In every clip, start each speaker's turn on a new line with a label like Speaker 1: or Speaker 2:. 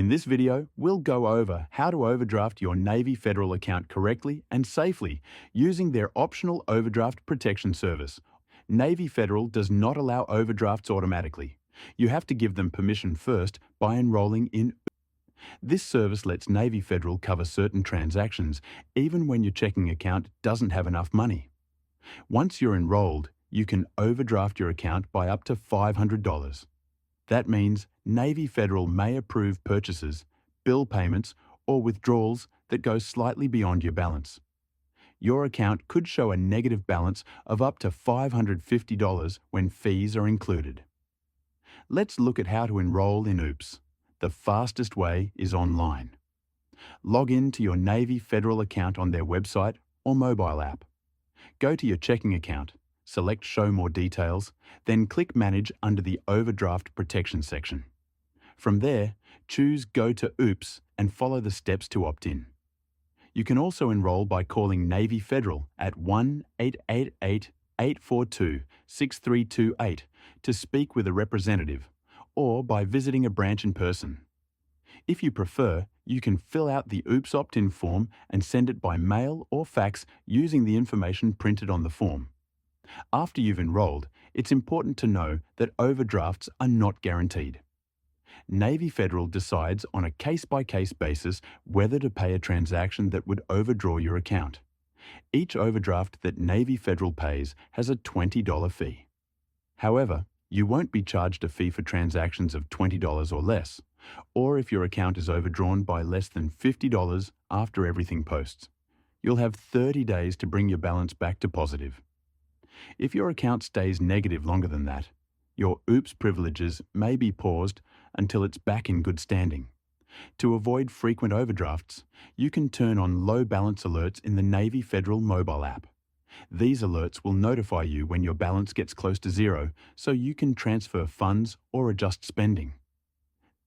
Speaker 1: this video, we'll go over how to overdraft your Navy Federal account correctly and safely using their optional overdraft protection service. Navy Federal does not allow overdrafts automatically. You have to give them permission first by enrolling in. This service lets Navy Federal cover certain transactions even when your checking account doesn't have enough money. Once you're enrolled, you can overdraft your account by up to $500. That means Navy Federal may approve purchases, bill payments, or withdrawals that go slightly beyond your balance. Your account could show a negative balance of up to $550 when fees are included. Let's look at how to enroll in OOPS. The fastest way is online. Log in to your Navy Federal account on their website or mobile app. Go to your checking account, select Show More Details, then click Manage under the Overdraft Protection section. From there, choose Go to OOPS and follow the steps to opt in. You can also enroll by calling Navy Federal at 1-888-842-6328 to speak with a representative, or by visiting a branch in person. If you prefer, you can fill out the OOPS opt-in form and send it by mail or fax using the information printed on the form. After you've enrolled, it's important to know that overdrafts are not guaranteed. Navy Federal decides on a case-by-case basis whether to pay a transaction that would overdraw your account. Each overdraft that Navy Federal pays has a $20 fee. However, you won't be charged a fee for transactions of $20 or less, or if your account is overdrawn by less than $50 after everything posts. You'll have 30 days to bring your balance back to positive. If your account stays negative longer than that, your OOPS privileges may be paused until it's back in good standing. To avoid frequent overdrafts, you can turn on low balance alerts in the Navy Federal mobile app. These alerts will notify you when your balance gets close to zero, so you can transfer funds or adjust spending.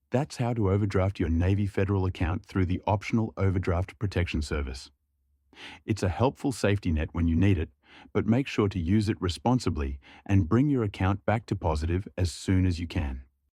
Speaker 1: That's how to overdraft your Navy Federal account through the optional Overdraft Protection Service. It's a helpful safety net when you need it, but make sure to use it responsibly and bring your account back to positive as soon as you can.